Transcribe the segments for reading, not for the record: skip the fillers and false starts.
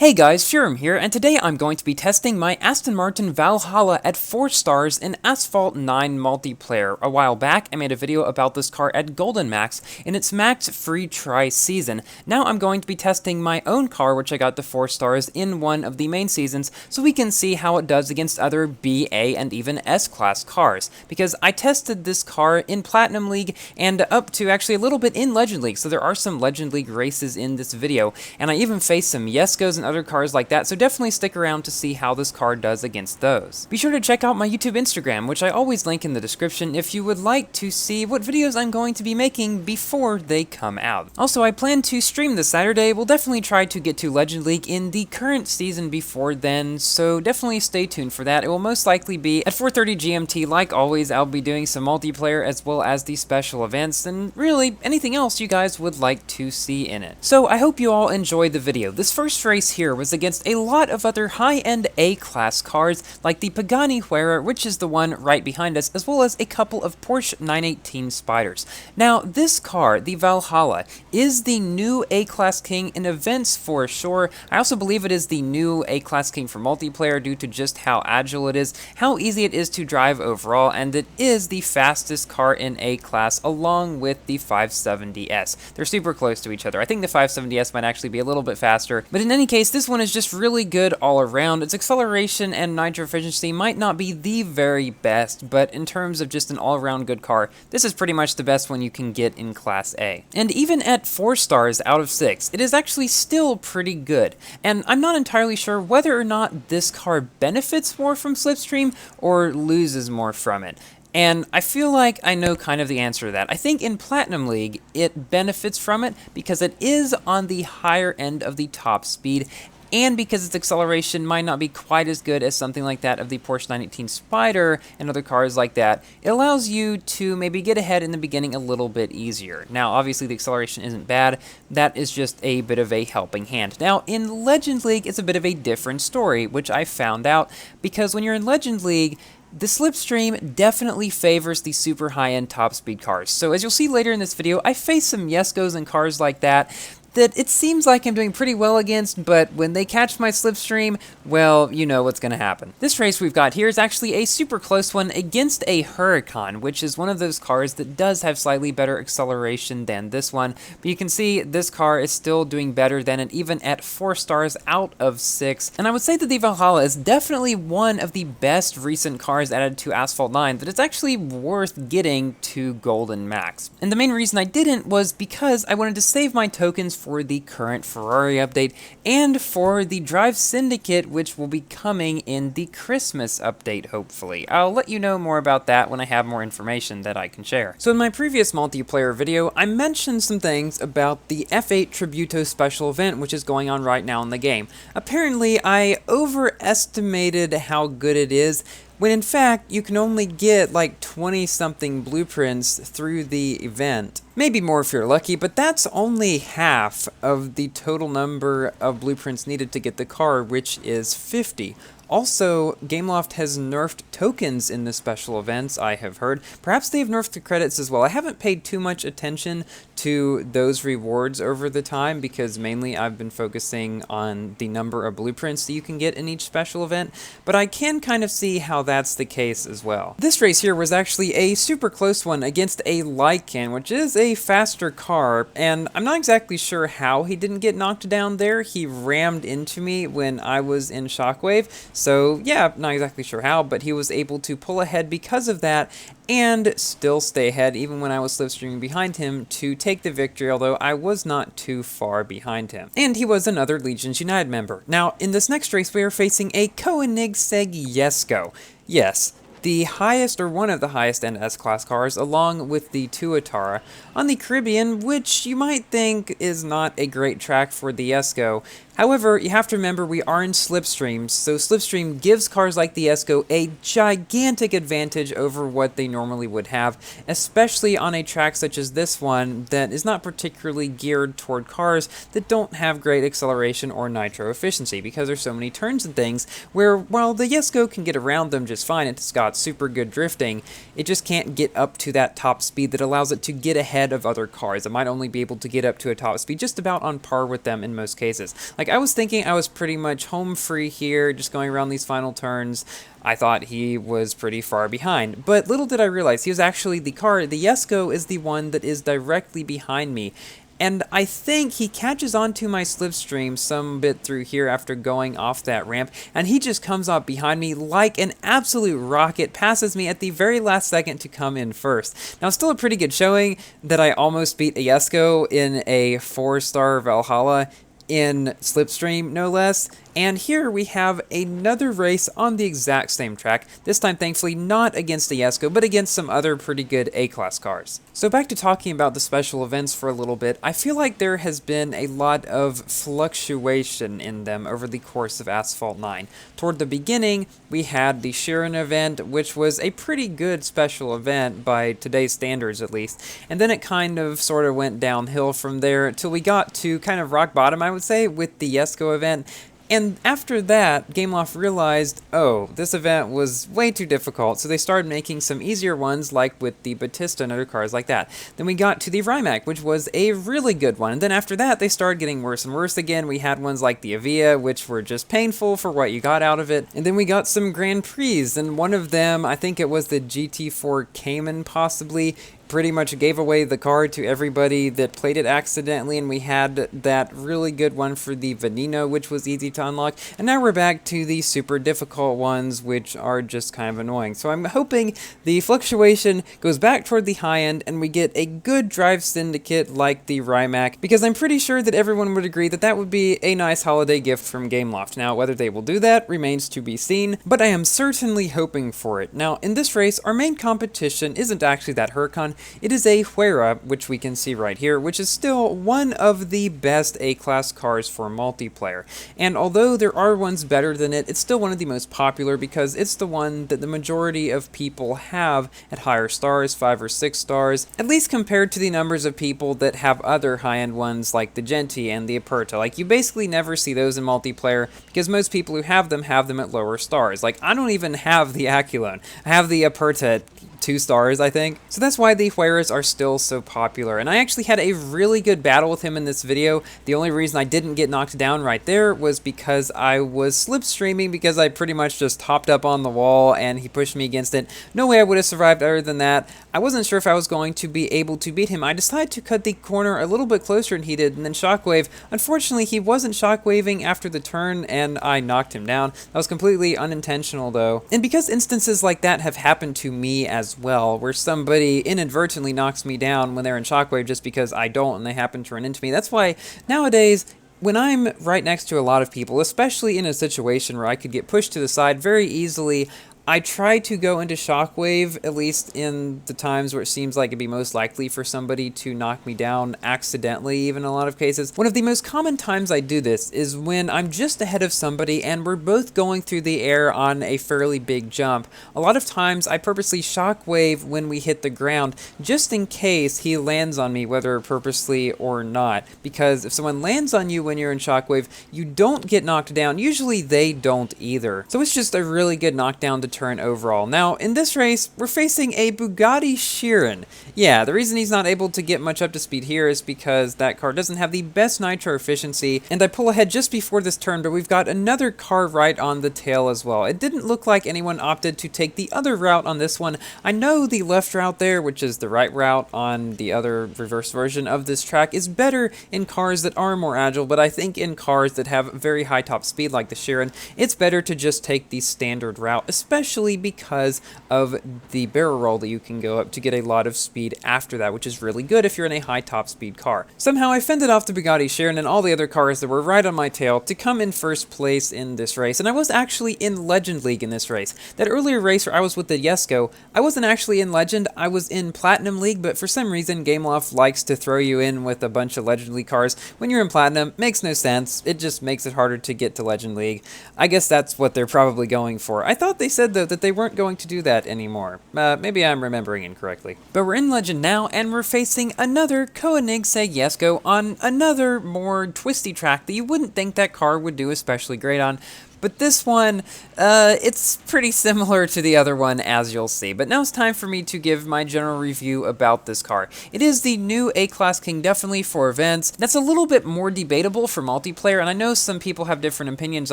Hey guys, Furum here, and today I'm going to be testing my Aston Martin Valhalla at 4 stars in Asphalt 9 multiplayer. A while back, I made a video about this car at Golden Max in its max free try season. Now I'm going to be testing my own car, which I got to 4 stars in one of the main seasons, so we can see how it does against other B, A, and even S-class cars. Because I tested this car in Platinum League and up to actually a little bit in Legend League, so there are some Legend League races in this video, and I even faced some Yescos and other cars like that, so definitely stick around to see how this car does against those. Be sure to check out my YouTube Instagram, which I always link in the description if you would like to see what videos I'm going to be making before they come out. Also, I plan to stream this Saturday. We'll definitely try to get to Legend League in the current season before then, so definitely stay tuned for that. It will most likely be at 4:30 GMT. Like always, I'll be doing some multiplayer as well as the special events, and really anything else you guys would like to see in it. So I hope you all enjoyed the video. This first race here was against a lot of other high-end A-class cars, like the Pagani Huayra, which is the one right behind us, as well as a couple of Porsche 918 Spyders. Now, this car, the Valhalla, is the new A-class king in events for sure. I also believe it is the new A-class king for multiplayer due to just how agile it is, how easy it is to drive overall, and it is the fastest car in A-class along with the 570S. They're super close to each other. I think the 570S might actually be a little bit faster, but in any case, this one is just really good all around. Its acceleration and nitro efficiency might not be the very best, but in terms of just an all-around good car, this is pretty much the best one you can get in Class A. And even at 4 stars out of 6, it is actually still pretty good. And I'm not entirely sure whether or not this car benefits more from slipstream or loses more from it. And I feel like I know kind of the answer to that. I think in Platinum League, it benefits from it because it is on the higher end of the top speed, and because its acceleration might not be quite as good as something like that of the Porsche 918 Spyder and other cars like that, it allows you to maybe get ahead in the beginning a little bit easier. Now, obviously, the acceleration isn't bad. That is just a bit of a helping hand. Now, in Legend League, it's a bit of a different story, which I found out, because when you're in Legend League, the slipstream definitely favors the super high-end top-speed cars. So as you'll see later in this video, I face some Yescos and cars like that it seems like I'm doing pretty well against, but when they catch my slipstream, well, you know what's going to happen. This race we've got here is actually a super close one against a Huracan, which is one of those cars that does have slightly better acceleration than this one, but you can see this car is still doing better than it even at 4 stars out of 6, and I would say that the Valhalla is definitely one of the best recent cars added to Asphalt 9 that it's actually worth getting to Golden Max. And the main reason I didn't was because I wanted to save my tokens for the current Ferrari update and for the Drive Syndicate, which will be coming in the Christmas update, hopefully. I'll let you know more about that when I have more information that I can share. So in my previous multiplayer video, I mentioned some things about the F8 Tributo special event, which is going on right now in the game. Apparently, I overestimated how good it is, when in fact, you can only get like 20-something blueprints through the event. Maybe more if you're lucky, but that's only half of the total number of blueprints needed to get the car, which is 50. Also, Gameloft has nerfed tokens in the special events, I have heard. Perhaps they've nerfed the credits as well. I haven't paid too much attention to those rewards over the time because mainly I've been focusing on the number of blueprints that you can get in each special event, but I can kind of see how that's the case as well. This race here was actually a super close one against a Lycan, which is a faster car, and I'm not exactly sure how he didn't get knocked down there. He rammed into me when I was in Shockwave. So yeah, not exactly sure how, but he was able to pull ahead because of that and still stay ahead even when I was slipstreaming behind him to take the victory, although I was not too far behind him. And he was another Legions United member. Now, in this next race, we are facing a Koenigsegg Yesco. Yes, the highest or one of the highest end S-Class cars, along with the Tuatara, on the Caribbean, which you might think is not a great track for the Yesco. However, you have to remember we are in slipstreams, so slipstream gives cars like the Yesco a gigantic advantage over what they normally would have, especially on a track such as this one that is not particularly geared toward cars that don't have great acceleration or nitro efficiency, because there's so many turns and things where, while the Yesco can get around them just fine, it's got got super good drifting, it just can't get up to that top speed that allows it to get ahead of other cars. It might only be able to get up to a top speed just about on par with them in most cases. Like, I was thinking I was pretty much home free here, just going around these final turns. I thought he was pretty far behind, but little did I realize he was actually the car. The Jesko is the one that is directly behind me. And I think he catches onto my slipstream some bit through here after going off that ramp, and he just comes up behind me like an absolute rocket, passes me at the very last second to come in first. Now, still a pretty good showing that I almost beat a Jesko in a 4-star Valhalla in slipstream, no less. And here we have another race on the exact same track, this time thankfully not against a Jesko, but against some other pretty good A-class cars. So back to talking about the special events for a little bit, I feel like there has been a lot of fluctuation in them over the course of Asphalt 9. Toward the beginning, we had the Sheeran event, which was a pretty good special event by today's standards at least, and then it kind of sort of went downhill from there until we got to kind of rock bottom, I would say, with the Jesko event. And after that, Gameloft realized, oh, this event was way too difficult, so they started making some easier ones, like with the Batista and other cars like that. Then we got to the Rimac, which was a really good one, and then after that, they started getting worse and worse again. We had ones like the Avia, which were just painful for what you got out of it, and then we got some Grand Prix, and one of them, I think it was the GT4 Cayman, possibly, pretty much gave away the car to everybody that played it accidentally, and we had that really good one for the Veneno, which was easy to unlock, and now we're back to the super difficult ones, which are just kind of annoying. So I'm hoping the fluctuation goes back toward the high end, and we get a good drive syndicate like the Rimac, because I'm pretty sure that everyone would agree that that would be a nice holiday gift from Gameloft. Now, whether they will do that remains to be seen, but I am certainly hoping for it. Now, in this race, our main competition isn't actually that Huracan. It is a Huayra, which we can see right here, which is still one of the best A-class cars for multiplayer. And although there are ones better than it, it's still one of the most popular because it's the one that the majority of people have at higher stars, 5 or 6 stars, at least compared to the numbers of people that have other high-end ones like the Genti and the Aperta. Like, you basically never see those in multiplayer because most people who have them at lower stars. Like, I don't even have the Aculone. I have the Aperta at 2 stars, I think. So that's why the Huayras are still so popular. And I actually had a really good battle with him in this video. The only reason I didn't get knocked down right there was because I was slipstreaming, because I pretty much just hopped up on the wall and he pushed me against it. No way I would have survived other than that. I wasn't sure if I was going to be able to beat him. I decided to cut the corner a little bit closer than he did, and then shockwave. Unfortunately, he wasn't shockwaving after the turn, and I knocked him down. That was completely unintentional, though. And because instances like that have happened to me as well, where somebody inadvertently knocks me down when they're in shockwave just because I don't and they happen to run into me, that's why nowadays, when I'm right next to a lot of people, especially in a situation where I could get pushed to the side very easily, I try to go into shockwave, at least in the times where it seems like it'd be most likely for somebody to knock me down accidentally, even in a lot of cases. One of the most common times I do this is when I'm just ahead of somebody and we're both going through the air on a fairly big jump. A lot of times I purposely shockwave when we hit the ground, just in case he lands on me, whether purposely or not. Because if someone lands on you when you're in shockwave, you don't get knocked down. Usually they don't either. So it's just a really good knockdown to turn overall. Now, in this race, we're facing a Bugatti Chiron. Yeah, the reason he's not able to get much up to speed here is because that car doesn't have the best nitro efficiency, and I pull ahead just before this turn, but we've got another car right on the tail as well. It didn't look like anyone opted to take the other route on this one. I know the left route there, which is the right route on the other reverse version of this track, is better in cars that are more agile, but I think in cars that have very high top speed like the Chiron, it's better to just take the standard route, especially because of the barrel roll that you can go up to get a lot of speed after that, which is really good if you're in a high top speed car. Somehow I fended off the Bugatti Chiron and all the other cars that were right on my tail to come in first place in this race, and I was actually in Legend League in this race. That earlier race where I was with the Jesko, I wasn't actually in Legend, I was in Platinum League, but for some reason Gameloft likes to throw you in with a bunch of Legend League cars when you're in Platinum. Makes no sense, it just makes it harder to get to Legend League. I guess that's what they're probably going for. I thought they said though that they weren't going to do that anymore. Maybe I'm remembering incorrectly. But we're in Legend now, and we're facing another Koenigsegg Jesko on another more twisty track that you wouldn't think that car would do especially great on. But this one, it's pretty similar to the other one, as you'll see. But now it's time for me to give my general review about this car. It is the new A-Class King, definitely for events. That's a little bit more debatable for multiplayer, and I know some people have different opinions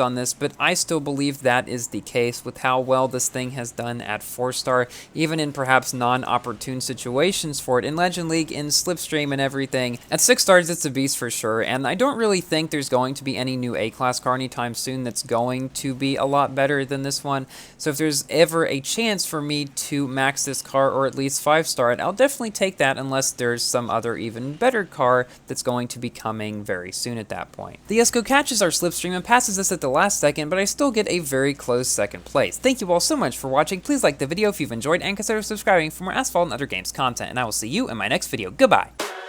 on this, but I still believe that is the case with how well this thing has done at 4-star, even in perhaps non-opportune situations for it in Legend League, in slipstream and everything. At 6 stars, it's a beast for sure, and I don't really think there's going to be any new A-Class car anytime soon that's going to be a lot better than this one. So if there's ever a chance for me to max this car, or at least 5-star it, I'll definitely take that, unless there's some other even better car that's going to be coming very soon at that point. The Esco catches our slipstream and passes us at the last second, but I still get a very close second place. Thank you all so much for watching. Please like the video if you've enjoyed, and consider subscribing for more Asphalt and other games content, and I will see you in my next video. Goodbye!